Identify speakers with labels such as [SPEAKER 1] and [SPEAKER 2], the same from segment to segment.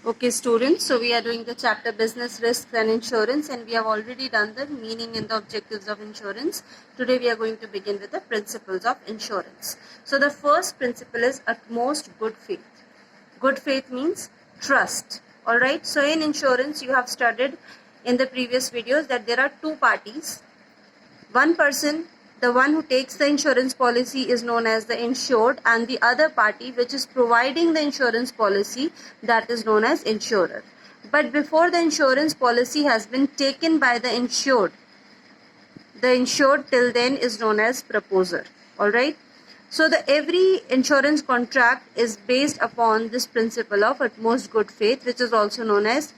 [SPEAKER 1] Okay, students, so we are doing the chapter Business Risks and Insurance, and we have already done the meaning and the objectives of insurance. Today we are going to begin with the principles of insurance. So the first principle is utmost good faith. Good faith means trust. Alright, so in insurance you have studied in the previous videos that there are two parties. One person, the one who takes the insurance policy, is known as the insured, and the other party which is providing the insurance policy, that is known as insurer. But before the insurance policy has been taken by the insured till then is known as proposer. Alright. So every insurance contract is based upon this principle of utmost good faith, which is also known as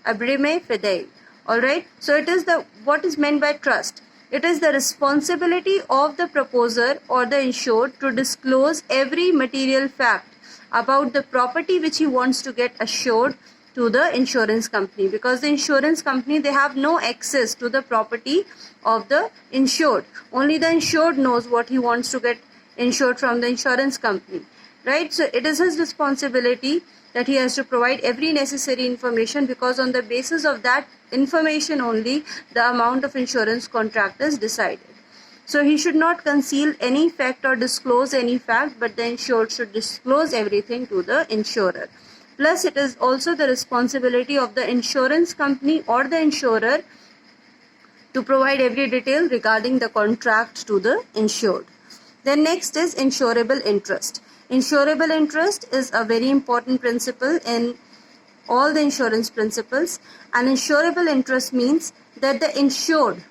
[SPEAKER 1] abrime fidei. Alright. So it is what is meant by trust. It is the responsibility of the proposer or the insured to disclose every material fact about the property which he wants to get assured to the insurance company, because the insurance company, they have no access to the property of the insured. Only the insured knows what he wants to get insured from the insurance company, right? So it is his responsibility that he has to provide every necessary information, because on the basis of that information only the amount of insurance contract is decided. So he should not conceal any fact or disclose any fact, but the insured should disclose everything to the insurer. Plus it is also the responsibility of the insurance company or the insurer to provide every detail regarding the contract to the insured. Then next is insurable interest. Insurable interest is a very important principle in all the insurance principles. And insurable interest means that the insured,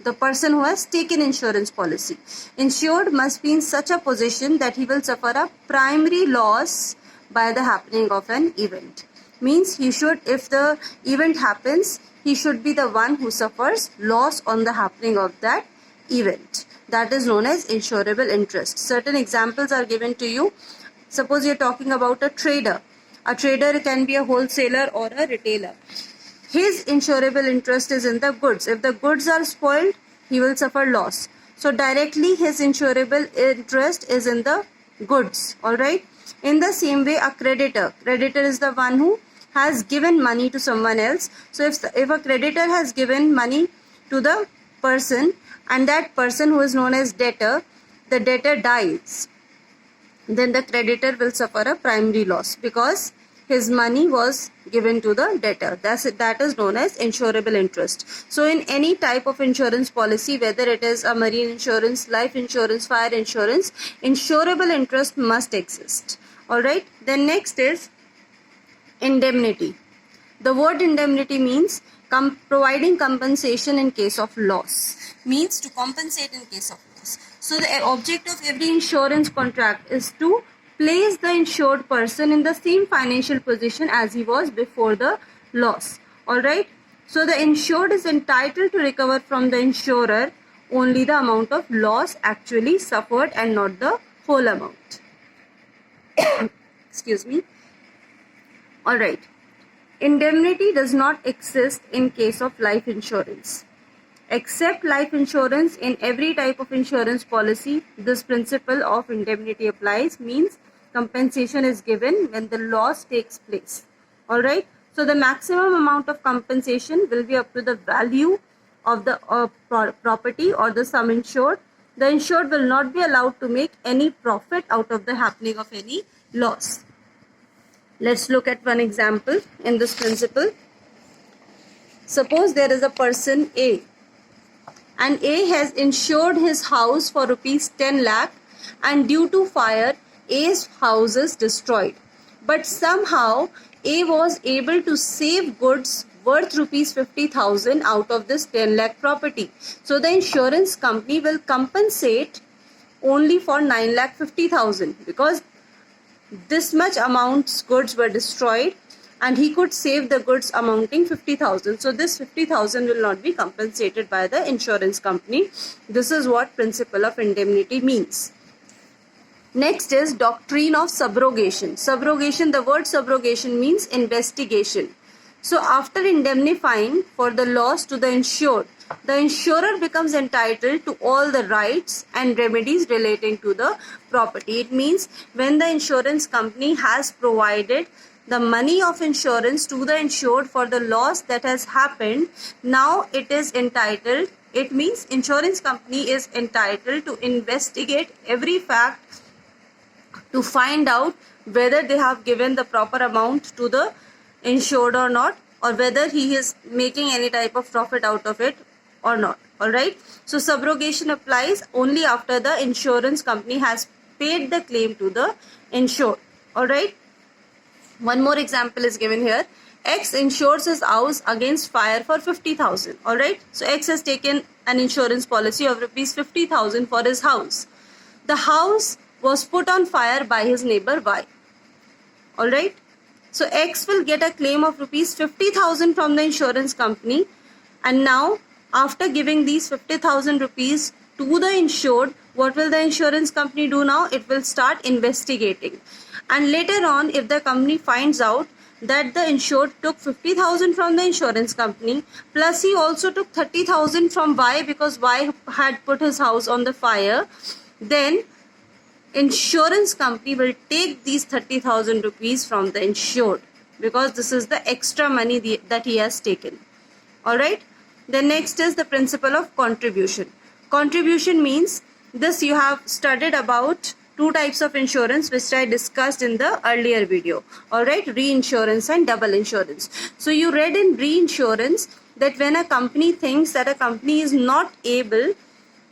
[SPEAKER 1] the person who has taken insurance policy, insured must be in such a position that he will suffer a primary loss by the happening of an event. Means he should, if the event happens, he should be the one who suffers loss on the happening of that event. That is known as insurable interest. Certain examples are given to you. Suppose you are talking about a trader. A trader can be a wholesaler or a retailer. His insurable interest is in the goods. If the goods are spoiled, he will suffer loss. So directly his insurable interest is in the goods. Alright. In the same way, a creditor is the one who has given money to someone else. So if a creditor has given money to the person, and that person who is known as debtor, the debtor dies, then the creditor will suffer a primary loss, because his money was given to the debtor. That is known as insurable interest. So in any type of insurance policy, whether it is a marine insurance, life insurance, fire insurance, insurable interest must exist. Alright. Then next is indemnity. The word indemnity means providing compensation in case of loss. Means to compensate in case of loss. So the object of every insurance contract is to place the insured person in the same financial position as he was before the loss. Alright. So the insured is entitled to recover from the insurer only the amount of loss actually suffered and not the whole amount. Excuse me. Alright. Indemnity does not exist in case of life insurance. Except life insurance, in every type of insurance policy, this principle of indemnity applies. Means compensation is given when the loss takes place. Alright. So the maximum amount of compensation will be up to the value of the property or the sum insured. The insured will not be allowed to make any profit out of the happening of any loss. Let's look at one example in this principle. Suppose there is a person A, and A has insured his house for rupees 10 lakh, and due to fire, A's house is destroyed. But somehow A was able to save goods worth rupees 50,000 out of this 10 lakh property. So the insurance company will compensate only for 9,50,000, because this much amounts goods were destroyed and he could save the goods amounting 50,000. So this 50,000 will not be compensated by the insurance company. This is what principle of indemnity means. Next is doctrine of subrogation. Subrogation, the word subrogation means investigation. So after indemnifying for the loss to the insured, the insurer becomes entitled to all the rights and remedies relating to the property. It means when the insurance company has provided the money of insurance to the insured for the loss that has happened, now it is entitled, it means insurance company is entitled to investigate every fact to find out whether they have given the proper amount to the insured or not, or whether he is making any type of profit out of it or not. Alright, so subrogation applies only after the insurance company has paid the claim to the insured. Alright, one more example is given here. X insures his house against fire for 50,000. Alright, so X has taken an insurance policy of rupees 50,000 for his house. The house was put on fire by his neighbor Y. Alright, so X will get a claim of rupees 50,000 from the insurance company, and now after giving these 50,000 rupees to the insured, what will the insurance company do now? It will start investigating. And later on, if the company finds out that the insured took 50,000 from the insurance company, plus he also took 30,000 from Y because Y had put his house on the fire, then insurance company will take these 30,000 rupees from the insured, because this is the extra money that he has taken. Alright. The next is the principle of contribution. Contribution means, this you have studied about two types of insurance which I discussed in the earlier video. Alright, reinsurance and double insurance. So you read in reinsurance that when a company thinks that a company is not able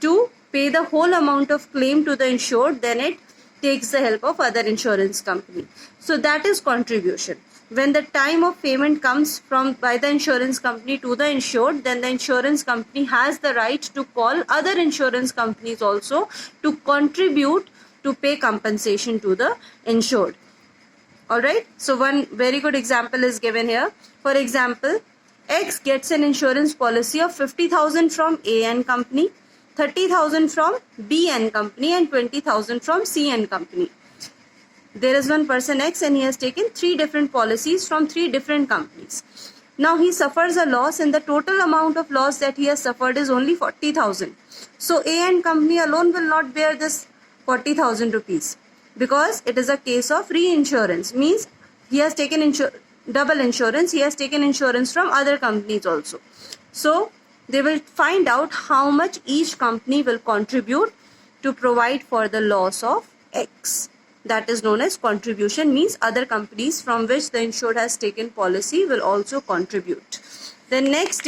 [SPEAKER 1] to pay the whole amount of claim to the insured, then it takes the help of other insurance company. So that is contribution. When the time of payment comes by the insurance company to the insured, then the insurance company has the right to call other insurance companies also to contribute to pay compensation to the insured. Alright, so one very good example is given here. For example, X gets an insurance policy of 50,000 from A and company, 30,000 from B and company, and 20,000 from C and company. There is one person X and he has taken 3 different policies from 3 different companies. Now he suffers a loss, and the total amount of loss that he has suffered is only 40,000. So A and company alone will not bear this 40,000 rupees, because it is a case of reinsurance. Means he has taken double insurance, he has taken insurance from other companies also. So they will find out how much each company will contribute to provide for the loss of X. That is known as contribution, means other companies from which the insured has taken policy will also contribute. The next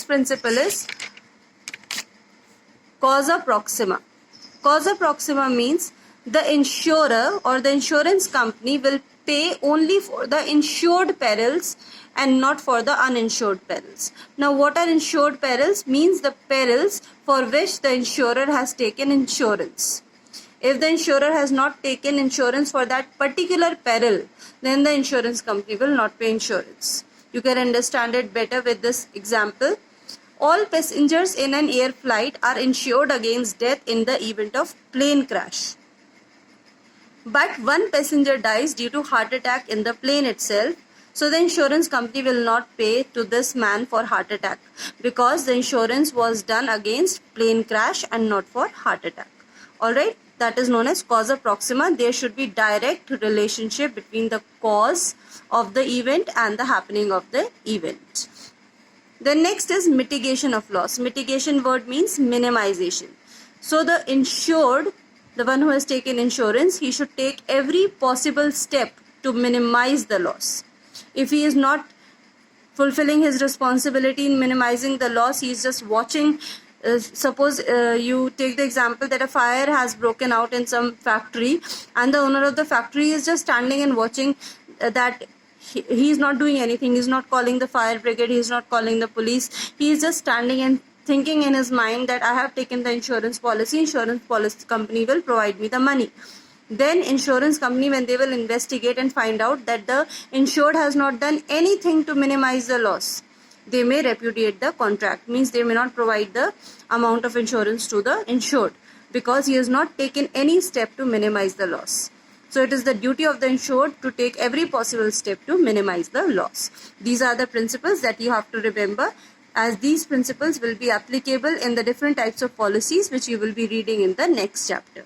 [SPEAKER 1] principle is causa proxima. Causa proxima means the insurer or the insurance company will pay only for the insured perils and not for the uninsured perils. Now what are insured perils? Means the perils for which the insurer has taken insurance. If the insurer has not taken insurance for that particular peril, then the insurance company will not pay insurance. You can understand it better with this example. All passengers in an air flight are insured against death in the event of plane crash. But one passenger dies due to heart attack in the plane itself. So the insurance company will not pay to this man for heart attack, because the insurance was done against plane crash and not for heart attack. Alright. That is known as causa proxima. There should be direct relationship between the cause of the event and the happening of the event. The next is mitigation of loss. Mitigation word means minimization. So the insured, the one who has taken insurance, he should take every possible step to minimize the loss. If he is not fulfilling his responsibility in minimizing the loss, he is just watching. Suppose you take the example that a fire has broken out in some factory, and the owner of the factory is just standing and watching that he is not doing anything. He is not calling the fire brigade, he is not calling the police. He is just standing and thinking in his mind that I have taken the insurance policy company will provide me the money. Then insurance company, when they will investigate and find out that the insured has not done anything to minimize the loss, they may repudiate the contract. Means they may not provide the amount of insurance to the insured, because he has not taken any step to minimize the loss. So it is the duty of the insured to take every possible step to minimize the loss. These are the principles that you have to remember, as these principles will be applicable in the different types of policies which you will be reading in the next chapter.